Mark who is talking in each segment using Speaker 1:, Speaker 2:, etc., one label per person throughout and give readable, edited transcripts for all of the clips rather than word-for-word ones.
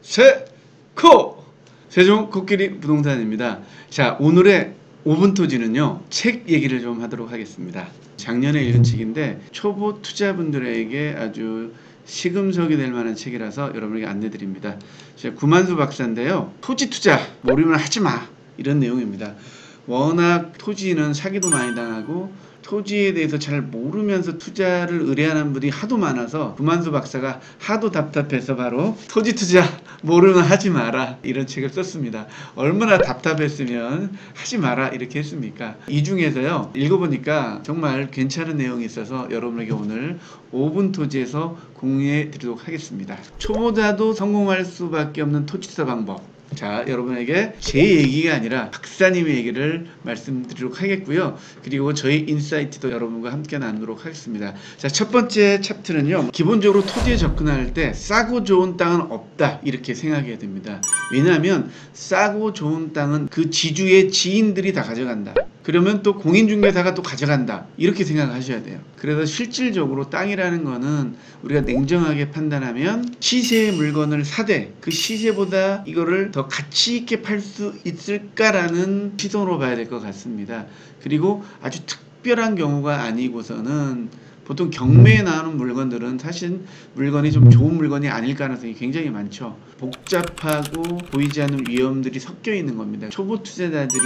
Speaker 1: 세코! 세종 코끼리 부동산입니다. 자, 오늘의 5분 토지는요, 책 얘기를 좀 하도록 하겠습니다. 작년에 읽은 책인데 초보 투자분들에게 아주 시금석이 될 만한 책이라서 여러분에게 안내드립니다. 구만수 박사인데요, 토지 투자 모르면 하지마, 이런 내용입니다. 워낙 토지는 사기도 많이 당하고 토지에 대해서 잘 모르면서 투자를 의뢰하는 분이 하도 많아서 구만수 박사가 하도 답답해서 바로 토지 투자 모르면 하지 마라, 이런 책을 썼습니다. 얼마나 답답했으면 하지 마라 이렇게 했습니까? 이 중에서요, 읽어보니까 정말 괜찮은 내용이 있어서 여러분에게 오늘 5분 토지에서 공유해 드리도록 하겠습니다. 초보자도 성공할 수밖에 없는 토지 투자 방법. 자, 여러분에게 제 얘기가 아니라 박사님의 얘기를 말씀드리도록 하겠고요. 그리고 저희 인사이트도 여러분과 함께 나누도록 하겠습니다. 자, 첫 번째 챕터는요, 기본적으로 토지에 접근할 때 싸고 좋은 땅은 없다, 이렇게 생각해야 됩니다. 왜냐하면 싸고 좋은 땅은 그 지주의 지인들이 다 가져간다. 그러면 또 공인중개사가 또 가져간다, 이렇게 생각하셔야 돼요. 그래서 실질적으로 땅이라는 거는 우리가 냉정하게 판단하면 시세의 물건을 사되 그 시세보다 이거를 더 가치 있게 팔 수 있을까라는 시선으로 봐야 될 것 같습니다. 그리고 아주 특별한 경우가 아니고서는 보통 경매에 나오는 물건들은 사실 물건이 좀 좋은 물건이 아닐 가능성이 굉장히 많죠. 복잡하고 보이지 않는 위험들이 섞여 있는 겁니다. 초보 투자자들이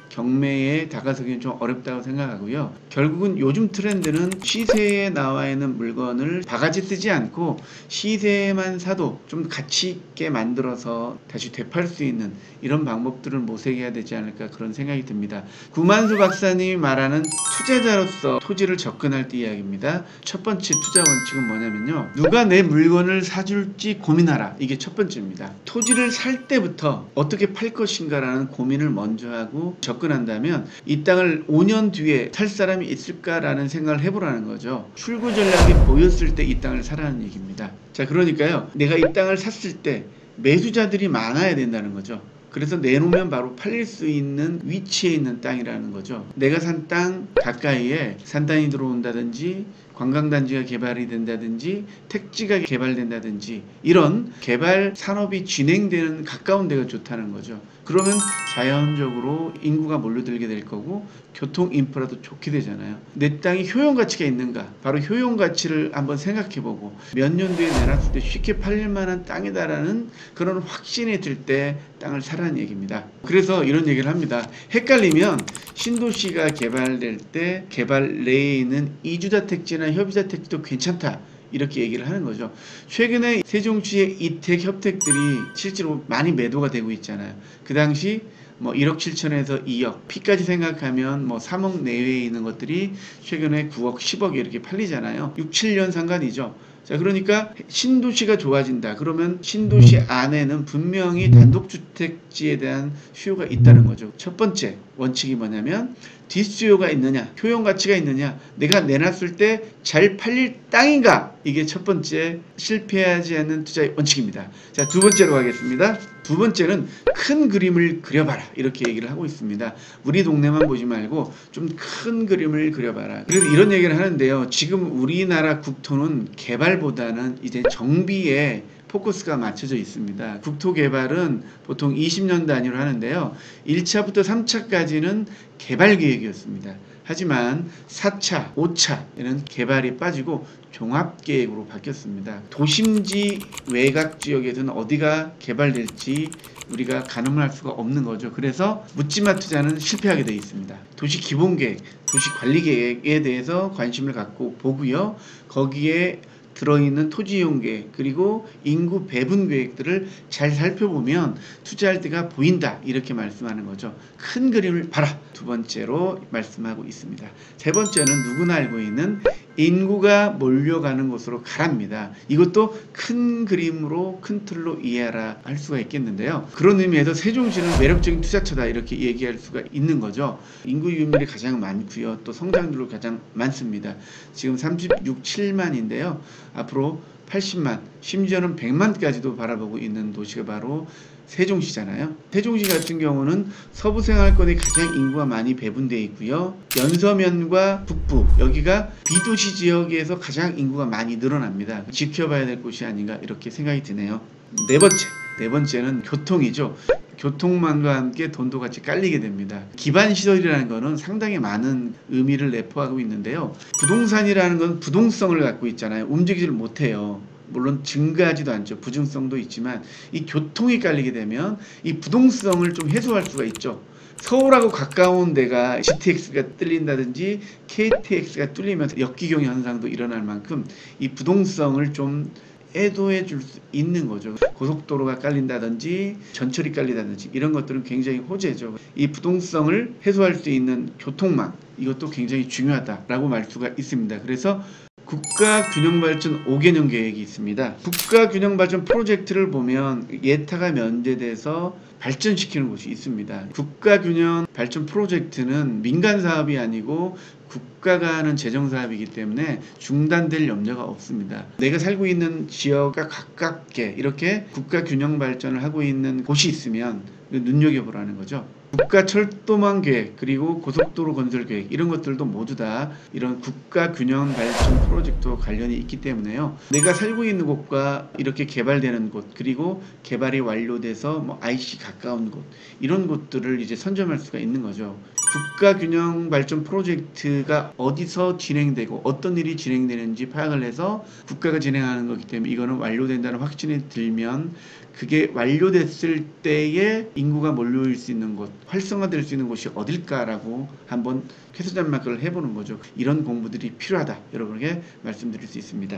Speaker 1: 경매에 다가서기는 좀 어렵다고 생각하고요. 결국은 요즘 트렌드는 시세에 나와 있는 물건을 바가지 쓰지 않고 시세만 사도 좀 가치 있게 만들어서 다시 되팔 수 있는 이런 방법들을 모색해야 되지 않을까, 그런 생각이 듭니다. 구만수 박사님이 말하는 투자자로서 토지를 접근할 때 이야기입니다. 첫 번째 투자 원칙은 뭐냐면요, 누가 내 물건을 사줄지 고민하라, 이게 첫 번째입니다. 토지를 살 때부터 어떻게 팔 것인가라는 고민을 먼저 하고 접근한다면 이 땅을 5년 뒤에 살 사람이 있을까라는 생각을 해보라는 거죠. 출구 전략이 보였을 때 이 땅을 사라는 얘기입니다. 자, 그러니까요, 내가 이 땅을 샀을 때 매수자들이 많아야 된다는 거죠. 그래서 내놓으면 바로 팔릴 수 있는 위치에 있는 땅이라는 거죠. 내가 산 땅 가까이에 산단이 들어온다든지 관광단지가 개발이 된다든지 택지가 개발된다든지 이런 개발 산업이 진행되는 가까운 데가 좋다는 거죠. 그러면 자연적으로 인구가 몰려들게 될 거고 교통 인프라도 좋게 되잖아요. 내 땅이 효용가치가 있는가, 바로 효용가치를 한번 생각해보고 몇 년 뒤에 내놨을 때 쉽게 팔릴 만한 땅이다라는 그런 확신이 들 때 땅을 사라는 얘기입니다. 그래서 이런 얘기를 합니다. 헷갈리면 신도시가 개발될 때 개발 내에 있는 이주자택지나 협의자택지도 괜찮다, 이렇게 얘기를 하는 거죠. 최근에 세종시의 이택 협택들이 실제로 많이 매도가 되고 있잖아요. 그 당시 뭐 1억 7천에서 2억, 피까지 생각하면 뭐 3억 내외에 있는 것들이 최근에 9억, 10억 이렇게 팔리잖아요. 6, 7년 상관이죠. 자, 그러니까 신도시가 좋아진다. 그러면 신도시 안에는 분명히 단독주택지에 대한 수요가 있다는 거죠. 첫 번째 원칙이 뭐냐면 뒷수요가 있느냐, 효용가치가 있느냐, 내가 내놨을 때 잘 팔릴 땅인가, 이게 첫 번째 실패하지 않는 투자의 원칙입니다. 자, 두 번째로 가겠습니다. 두 번째는 큰 그림을 그려봐라, 이렇게 얘기를 하고 있습니다. 우리 동네만 보지 말고 좀 큰 그림을 그려봐라. 그래서 이런 얘기를 하는데요, 지금 우리나라 국토는 개발보다는 이제 정비에 포커스가 맞춰져 있습니다. 국토개발은 보통 20년 단위로 하는데요, 1차부터 3차까지는 개발계획이었습니다. 하지만 4차, 5차에는 개발이 빠지고 종합계획으로 바뀌었습니다. 도심지 외곽지역에서는 어디가 개발될지 우리가 가늠할 수가 없는 거죠. 그래서 묻지마 투자는 실패하게 되어 있습니다. 도시기본계획, 도시관리계획에 대해서 관심을 갖고 보고요, 거기에 들어있는 토지이용계획 그리고 인구 배분 계획들을 잘 살펴보면 투자할 때가 보인다, 이렇게 말씀하는 거죠. 큰 그림을 봐라, 두 번째로 말씀하고 있습니다. 세 번째는 누구나 알고 있는 인구가 몰려가는 곳으로 가랍니다. 이것도 큰 그림으로, 큰 틀로 이해하라 할 수가 있겠는데요. 그런 의미에서 세종시는 매력적인 투자처다, 이렇게 얘기할 수가 있는 거죠. 인구 유입률이 가장 많고요, 또 성장률도 가장 많습니다. 지금 36, 7만인데요. 앞으로 80만, 심지어는 100만까지도 바라보고 있는 도시가 바로 세종시잖아요. 세종시 같은 경우는 서부생활권에 가장 인구가 많이 배분되어 있고요. 연서면과 북부, 여기가 비도시 지역에서 가장 인구가 많이 늘어납니다. 지켜봐야 될 곳이 아닌가, 이렇게 생각이 드네요. 네 네 번째는 교통이죠. 교통망과 함께 돈도 같이 깔리게 됩니다. 기반 시설이라는 것은 상당히 많은 의미를 내포하고 있는데요. 부동산이라는 건 부동성을 갖고 있잖아요. 움직이질 못해요. 물론 증가하지도 않죠. 부증성도 있지만 이 교통이 깔리게 되면 이 부동성을 좀 해소할 수가 있죠. 서울하고 가까운 데가 GTX가 뚫린다든지 KTX가 뚫리면서 역기경 현상도 일어날 만큼 이 부동성을 좀 해소해 줄 수 있는 거죠. 고속도로가 깔린다든지 전철이 깔리다든지 이런 것들은 굉장히 호재죠. 이 부동성을 해소할 수 있는 교통망, 이것도 굉장히 중요하다라고 말 수가 있습니다. 그래서 국가균형발전 5개년 계획이 있습니다. 국가균형발전 프로젝트를 보면 예타가 면제돼서 발전시키는 곳이 있습니다. 국가균형발전 프로젝트는 민간 사업이 아니고 국가가 하는 재정사업이기 때문에 중단될 염려가 없습니다. 내가 살고 있는 지역과 가깝게 이렇게 국가균형발전을 하고 있는 곳이 있으면 눈여겨보라는 거죠. 국가철도망 계획 그리고 고속도로 건설 계획 이런 것들도 모두 다 이런 국가균형발전 프로젝트와 관련이 있기 때문에요. 내가 살고 있는 곳과 이렇게 개발되는 곳 그리고 개발이 완료돼서 뭐 IC 가까운 곳 이런 곳들을 이제 선점할 수가 있는 거죠. 국가균형발전 프로젝트가 어디서 진행되고 어떤 일이 진행되는지 파악을 해서 국가가 진행하는 거기 때문에 이거는 완료된다는 확신이 들면 그게 완료됐을 때에 인구가 몰려올 수 있는 곳, 활성화될 수 있는 곳이 어딜까라고 한번 쾌수잔막을 해보는 거죠. 이런 공부들이 필요하다. 여러분에게 말씀드릴 수 있습니다.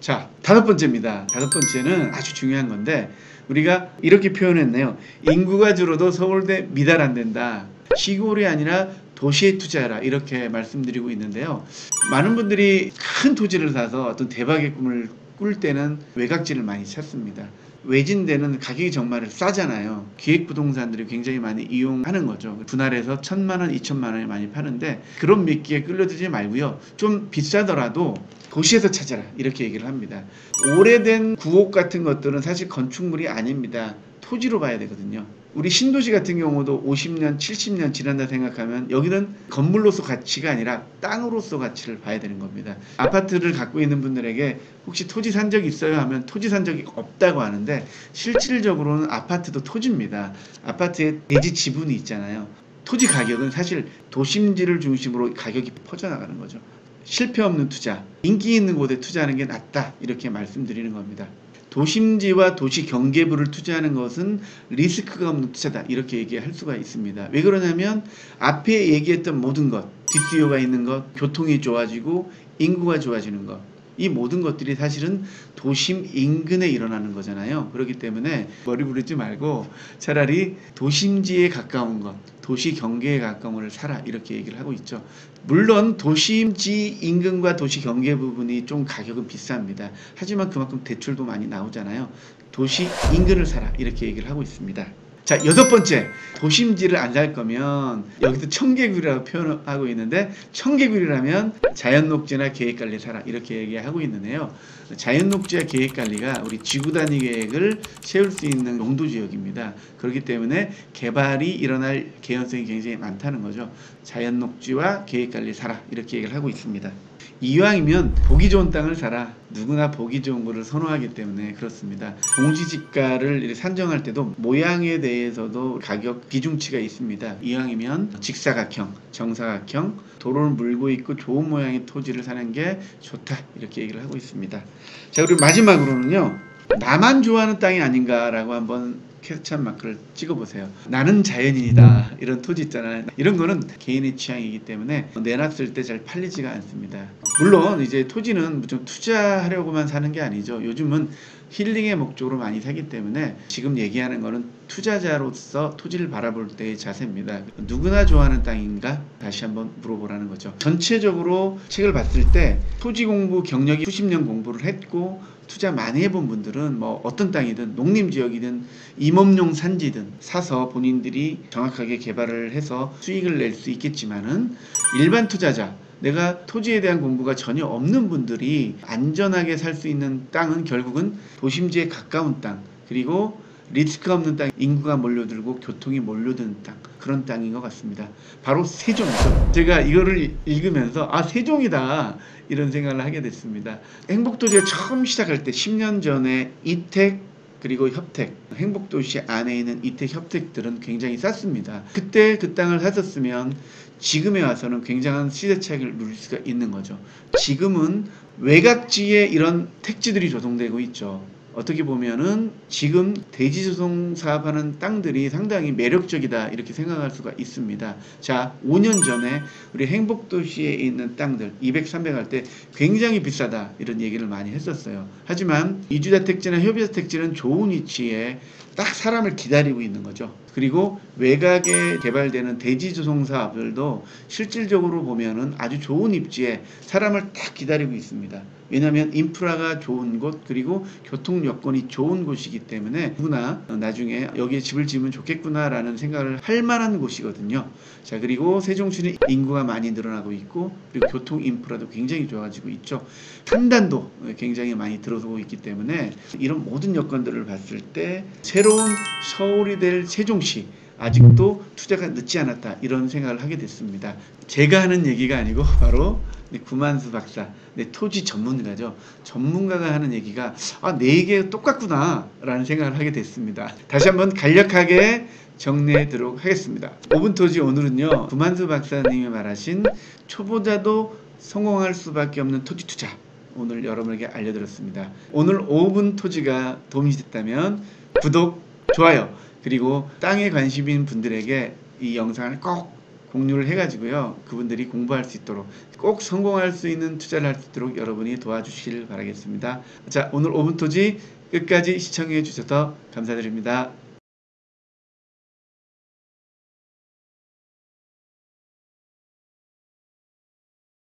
Speaker 1: 자, 다섯 번째입니다. 다섯 번째는 아주 중요한 건데 우리가 이렇게 표현했네요. 인구가 줄어도 서울대 미달 안 된다. 시골이 아니라 도시에 투자해라 이렇게 말씀드리고 있는데요. 많은 분들이 큰 토지를 사서 어떤 대박의 꿈을 꿀 때는 외곽지를 많이 찾습니다. 외진 데는 가격이 정말 싸잖아요. 기획부동산들이 굉장히 많이 이용하는 거죠. 분할해서 1,000만원, 2,000만원에 많이 파는데 그런 미끼에 끌려들지 말고요. 좀 비싸더라도 도시에서 찾아라 이렇게 얘기를 합니다. 오래된 구옥 같은 것들은 사실 건축물이 아닙니다. 토지로 봐야 되거든요. 우리 신도시 같은 경우도 50년, 70년 지난다 생각하면 여기는 건물로서 가치가 아니라 땅으로서 가치를 봐야 되는 겁니다. 아파트를 갖고 있는 분들에게 혹시 토지 산 적 있어요? 하면 토지 산 적이 없다고 하는데 실질적으로는 아파트도 토지입니다. 아파트에 대지 지분이 있잖아요. 토지 가격은 사실 도심지를 중심으로 가격이 퍼져나가는 거죠. 실패 없는 투자, 인기 있는 곳에 투자하는 게 낫다 이렇게 말씀드리는 겁니다. 도심지와 도시 경계부를 투자하는 것은 리스크가 없는 투자다 이렇게 얘기할 수가 있습니다. 왜 그러냐면 앞에 얘기했던 모든 것, 뒷수요가 있는 것, 교통이 좋아지고 인구가 좋아지는 것, 이 모든 것들이 사실은 도심 인근에 일어나는 거잖아요. 그렇기 때문에 머리 부리지 말고 차라리 도심지에 가까운 것, 도시 경계에 가까운 것을 사라 이렇게 얘기를 하고 있죠. 물론 도심지 인근과 도시 경계 부분이 좀 가격은 비쌉니다. 하지만 그만큼 대출도 많이 나오잖아요. 도시 인근을 사라 이렇게 얘기를 하고 있습니다. 자, 여섯 번째, 도심지를 안 살 거면 여기서 청개구리라고 표현하고 있는데 청개구리라면 자연녹지나 계획관리 사라 이렇게 얘기하고 있는데요. 자연녹지와 계획관리가 우리 지구단위 계획을 세울 수 있는 용도지역입니다. 그렇기 때문에 개발이 일어날 개연성이 굉장히 많다는 거죠. 자연녹지와 계획관리 사라 이렇게 얘기를 하고 있습니다. 이왕이면 보기 좋은 땅을 사라. 누구나 보기 좋은 거를 선호하기 때문에 그렇습니다. 공시지가를 산정할 때도 모양에 대해서도 가격 기준치가 있습니다. 이왕이면 직사각형, 정사각형, 도로를 물고 있고 좋은 모양의 토지를 사는 게 좋다 이렇게 얘기를 하고 있습니다. 자, 그리고 마지막으로는요. 나만 좋아하는 땅이 아닌가라고 한번 캡처한 마크를 찍어보세요. 나는 자연인이다 이런 토지 있잖아요. 이런 거는 개인의 취향이기 때문에 내놨을 때 잘 팔리지가 않습니다. 물론 이제 토지는 무조건 투자하려고만 사는 게 아니죠. 요즘은 힐링의 목적으로 많이 사기 때문에 지금 얘기하는 거는 투자자로서 토지를 바라볼 때의 자세입니다. 누구나 좋아하는 땅인가? 다시 한번 물어보라는 거죠. 전체적으로 책을 봤을 때 토지 공부 경력이 수십 년 공부를 했고 투자 많이 해본 분들은 뭐 어떤 땅이든 농림지역이든 임업용 산지든 사서 본인들이 정확하게 개발을 해서 수익을 낼 수 있겠지만은 일반 투자자 내가 토지에 대한 공부가 전혀 없는 분들이 안전하게 살 수 있는 땅은 결국은 도심지에 가까운 땅 그리고 리스크가 없는 땅, 인구가 몰려들고 교통이 몰려드는 땅 그런 땅인 것 같습니다. 바로 세종이죠. 제가 이거를 읽으면서 아 세종이다 이런 생각을 하게 됐습니다. 행복도시가 처음 시작할 때 10년 전에 이택 그리고 협택, 행복도시 안에 있는 이택 협택들은 굉장히 쌌습니다. 그때 그 땅을 샀었으면 지금에 와서는 굉장한 시세 차익을 누릴 수가 있는 거죠. 지금은 외곽지에 이런 택지들이 조성되고 있죠. 어떻게 보면은 지금 대지조성 사업하는 땅들이 상당히 매력적이다 이렇게 생각할 수가 있습니다. 자, 5년 전에 우리 행복도시에 있는 땅들 200, 300 할 때 굉장히 비싸다 이런 얘기를 많이 했었어요. 하지만 이주자택지나 협의자택지는 좋은 위치에 딱 사람을 기다리고 있는 거죠. 그리고 외곽에 개발되는 대지조성 사업들도 실질적으로 보면은 아주 좋은 입지에 사람을 딱 기다리고 있습니다. 왜냐하면 인프라가 좋은 곳 그리고 교통 여건이 좋은 곳이기 때문에 누구나 나중에 여기에 집을 지으면 좋겠구나라는 생각을 할 만한 곳이거든요. 자, 그리고 세종시는 인구가 많이 늘어나고 있고 그리고 교통 인프라도 굉장히 좋아지고 있죠. 판단도 굉장히 많이 들어서고 있기 때문에 이런 모든 여건들을 봤을 때 새로운 서울이 될 세종시 아직도 투자가 늦지 않았다 이런 생각을 하게 됐습니다. 제가 하는 얘기가 아니고 바로 구만수 박사, 토지 전문가죠. 전문가가 하는 얘기가 내 얘기가 똑같구나 라는 생각을 하게 됐습니다. 다시 한번 간략하게 정리하도록 하겠습니다. 5분 토지 오늘은요, 구만수 박사님이 말하신 초보자도 성공할 수밖에 없는 토지 투자 오늘 여러분에게 알려드렸습니다. 오늘 5분 토지가 도움이 됐다면 구독, 좋아요 그리고 땅에 관심인 분들에게 이 영상을 꼭 공유를 해가지고요, 그분들이 공부할 수 있도록 꼭 성공할 수 있는 투자를 할 수 있도록 여러분이 도와주시길 바라겠습니다. 자, 오늘 5분 토지 끝까지 시청해 주셔서 감사드립니다.